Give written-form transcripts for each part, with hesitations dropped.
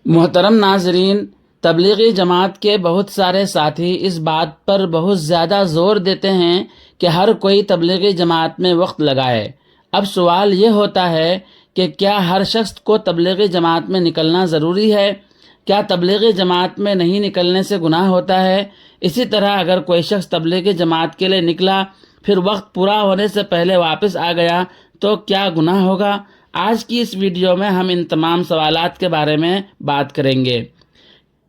محترم ناظرین، تبلیغی جماعت کے بہت سارے ساتھی اس بات پر بہت زیادہ زور دیتے ہیں کہ ہر کوئی تبلیغی جماعت میں وقت لگائے۔ اب سوال یہ ہوتا ہے کہ کیا ہر شخص کو تبلیغی جماعت میں نکلنا ضروری ہے؟ کیا تبلیغی جماعت میں نہیں نکلنے سے گناہ ہوتا ہے؟ اسی طرح اگر کوئی شخص تبلیغی جماعت کے لیے نکلا پھر وقت پورا ہونے سے پہلے واپس آ گیا تو کیا گناہ ہوگا؟ آج کی اس ویڈیو میں ہم ان تمام سوالات کے بارے میں بات کریں گے۔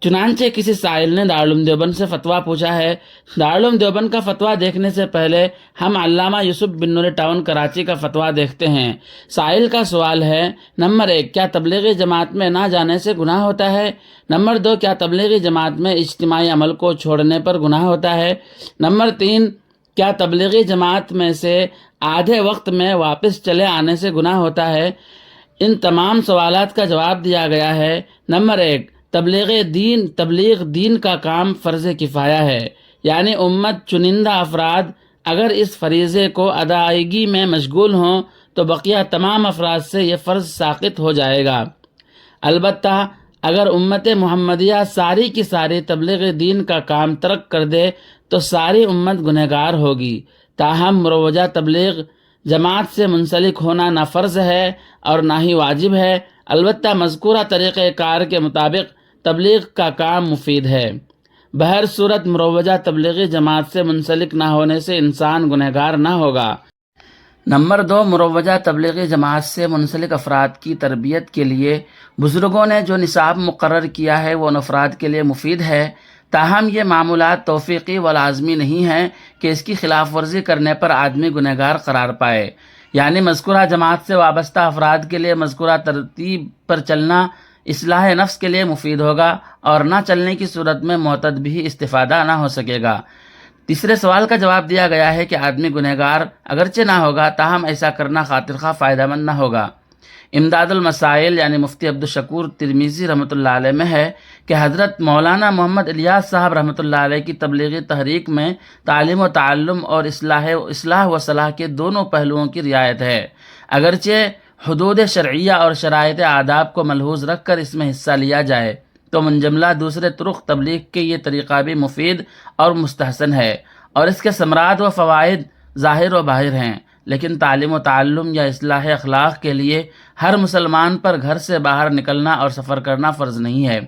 چنانچہ کسی سائل نے دارالعلوم دیوبند سے فتویٰ پوچھا ہے۔ دارالعلوم دیوبند کا فتویٰ دیکھنے سے پہلے ہم علامہ یوسف بن نور ٹاؤن کراچی کا فتویٰ دیکھتے ہیں۔ سائل کا سوال ہے: نمبر 1، کیا تبلیغی جماعت میں نہ جانے سے گناہ ہوتا ہے؟ نمبر 2، کیا تبلیغی جماعت میں اجتماعی عمل کو چھوڑنے پر گناہ ہوتا ہے؟ نمبر 3، کیا تبلیغی جماعت میں سے آدھے وقت میں واپس چلے آنے سے گناہ ہوتا ہے؟ ان تمام سوالات کا جواب دیا گیا ہے۔ نمبر 1، تبلیغ دین کا کام فرض کفایہ ہے، یعنی امت چنندہ افراد اگر اس فریضے کو ادائیگی میں مشغول ہوں تو بقیہ تمام افراد سے یہ فرض ساقط ہو جائے گا۔ البتہ اگر امت محمدیہ ساری کی ساری تبلیغ دین کا کام ترک کر دے تو ساری امت گنہگار ہوگی۔ تاہم مروجہ تبلیغ جماعت سے منسلک ہونا نہ فرض ہے اور نہ ہی واجب ہے، البتہ مذکورہ طریقہ کار کے مطابق تبلیغ کا کام مفید ہے۔ بہر صورت مروجہ تبلیغی جماعت سے منسلک نہ ہونے سے انسان گنہگار نہ ہوگا۔ نمبر 2، مروجہ تبلیغی جماعت سے منسلک افراد کی تربیت کے لیے بزرگوں نے جو نصاب مقرر کیا ہے وہ ان افراد کے لیے مفید ہے، تاہم یہ معمولات توفیقی و لازمی نہیں ہیں کہ اس کی خلاف ورزی کرنے پر آدمی گنہگار قرار پائے۔ یعنی مذکورہ جماعت سے وابستہ افراد کے لیے مذکورہ ترتیب پر چلنا اصلاح نفس کے لیے مفید ہوگا اور نہ چلنے کی صورت میں معتد بھی استفادہ نہ ہو سکے گا۔ تیسرے سوال کا جواب دیا گیا ہے کہ آدمی گنہگار اگرچہ نہ ہوگا تاہم ایسا کرنا خاطر خواہ فائدہ مند نہ ہوگا۔ امداد المسائل یعنی مفتی عبدالشکور ترمیزی رحمۃ اللہ علیہ میں ہے کہ حضرت مولانا محمد الیاس صاحب رحمۃ اللہ علیہ کی تبلیغی تحریک میں تعلیم و تعلم اور اصلاح و صلاح کے دونوں پہلوؤں کی رعایت ہے، اگرچہ حدود شرعیہ اور شرائط آداب کو ملحوظ رکھ کر اس میں حصہ لیا جائے تو منجملہ دوسرے طرق تبلیغ کے یہ طریقہ بھی مفید اور مستحسن ہے اور اس کے ثمرات و فوائد ظاہر و باہر ہیں، لیکن تعلیم و تعلم یا اصلاح اخلاق کے لیے ہر مسلمان پر گھر سے باہر نکلنا اور سفر کرنا فرض نہیں ہے۔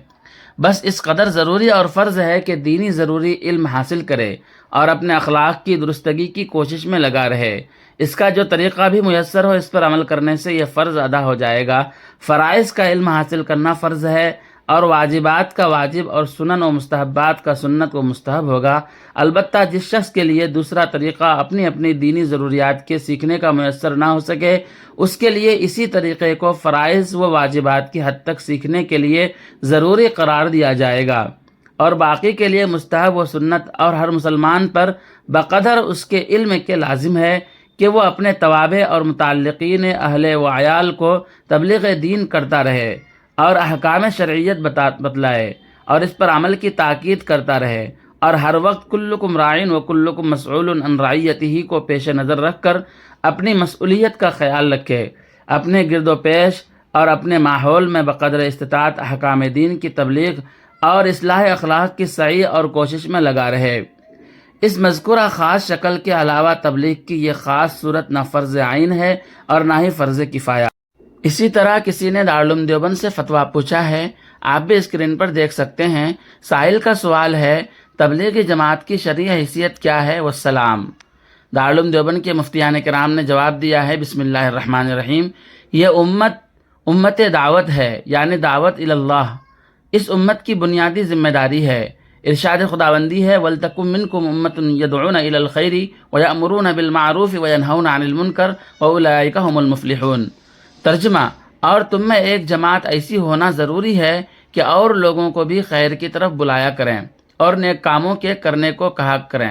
بس اس قدر ضروری اور فرض ہے کہ دینی ضروری علم حاصل کرے اور اپنے اخلاق کی درستگی کی کوشش میں لگا رہے۔ اس کا جو طریقہ بھی میسر ہو اس پر عمل کرنے سے یہ فرض ادا ہو جائے گا۔ فرائض کا علم حاصل کرنا فرض ہے اور واجبات کا واجب اور سنن و مستحبات کا سنت و مستحب ہوگا۔ البتہ جس شخص کے لیے دوسرا طریقہ اپنی اپنی دینی ضروریات کے سیکھنے کا میسر نہ ہو سکے اس کے لیے اسی طریقے کو فرائض و واجبات کی حد تک سیکھنے کے لیے ضروری قرار دیا جائے گا اور باقی کے لیے مستحب و سنت، اور ہر مسلمان پر بقدر اس کے علم کے لازم ہے کہ وہ اپنے توابع اور متعلقین اہل و عیال کو تبلیغ دین کرتا رہے اور احکام شرعیت بتلائے اور اس پر عمل کی تاکید کرتا رہے، اور ہر وقت کلکم راعٍ و کلکم مسئول عن رعیتہ کو پیش نظر رکھ کر اپنی مسئولیت کا خیال رکھے، اپنے گرد و پیش اور اپنے ماحول میں بقدر استطاعت احکام دین کی تبلیغ اور اصلاح اخلاق کی سعی اور کوشش میں لگا رہے۔ اس مذکورہ خاص شکل کے علاوہ تبلیغ کی یہ خاص صورت نہ فرض عین ہے اور نہ ہی فرض کفایہ۔ اسی طرح کسی نے دارالعلوم دیوبند سے فتویٰ پوچھا ہے، آپ بھی اسکرین پر دیکھ سکتے ہیں۔ سائل کا سوال ہے: تبلیغی جماعت کی شرعی حیثیت کیا ہے؟ والسلام۔ دارالعلوم دیوبند کے مفتیان کرام نے جواب دیا ہے: بسم اللہ الرحمن الرحیم، یہ امت دعوت ہے، یعنی دعوت اللہ اس امت کی بنیادی ذمہ داری ہے۔ ارشاد خداوندی ہے: وَلْتَكُن مِّنكُمْ أُمَّةٌ يَدْعُونَ إِلَى الْخَيْرِ وَيَأْمُرُونَ بِالْمَعْرُوفِ وَيَنْهَوْنَ عَنِ الْمُنكَرِ وَأُولَٰئِكَ هُمُ الْمُفْلِحُونَ۔ ترجمہ: اور تم میں ایک جماعت ایسی ہونا ضروری ہے کہ اور لوگوں کو بھی خیر کی طرف بلایا کریں اور نیک کاموں کے کرنے کو کہا کریں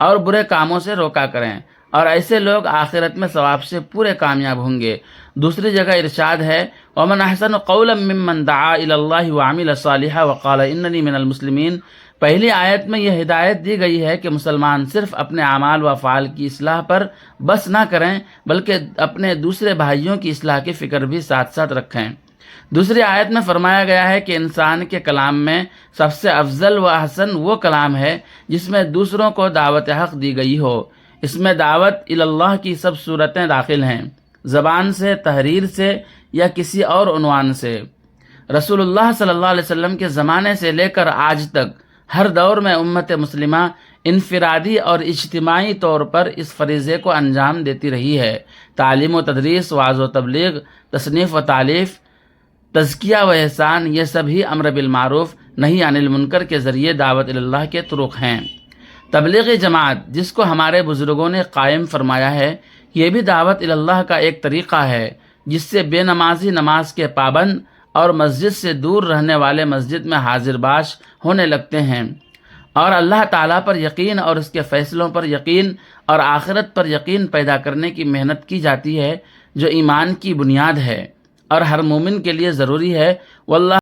اور برے کاموں سے روکا کریں، اور ایسے لوگ آخرت میں ثواب سے پورے کامیاب ہوں گے۔ دوسری جگہ ارشاد ہے: وَمَنْ أَحْسَنُ قَوْلًا مِّمَّنْ دَعَا إِلَى اللَّهِ وَعَمِلَ صَالِحًا وَقَالَ إِنَّنِي مِنَ الْمُسْلِمِينَ۔ پہلی آیت میں یہ ہدایت دی گئی ہے کہ مسلمان صرف اپنے اعمال و افعال کی اصلاح پر بس نہ کریں بلکہ اپنے دوسرے بھائیوں کی اصلاح کی فکر بھی ساتھ ساتھ رکھیں۔ دوسری آیت میں فرمایا گیا ہے کہ انسان کے کلام میں سب سے افضل و احسن وہ کلام ہے جس میں دوسروں کو دعوت حق دی گئی ہو۔ اس میں دعوت اللہ کی سب صورتیں داخل ہیں، زبان سے، تحریر سے یا کسی اور عنوان سے۔ رسول اللہ صلی اللہ علیہ وسلم کے زمانے سے لے کر آج تک ہر دور میں امت مسلمہ انفرادی اور اجتماعی طور پر اس فریضے کو انجام دیتی رہی ہے۔ تعلیم و تدریس، وعظ و تبلیغ، تصنیف و تالیف، تزکیہ و احسان، یہ سب امر بالمعروف نہی عن المنکر کے ذریعے دعوت اللہ کے طرق ہیں۔ تبلیغی جماعت جس کو ہمارے بزرگوں نے قائم فرمایا ہے، یہ بھی دعوت اللہ کا ایک طریقہ ہے جس سے بے نمازی نماز کے پابند اور مسجد سے دور رہنے والے مسجد میں حاضر باش ہونے لگتے ہیں، اور اللہ تعالیٰ پر یقین اور اس کے فیصلوں پر یقین اور آخرت پر یقین پیدا کرنے کی محنت کی جاتی ہے، جو ایمان کی بنیاد ہے اور ہر مومن کے لیے ضروری ہے۔ واللہ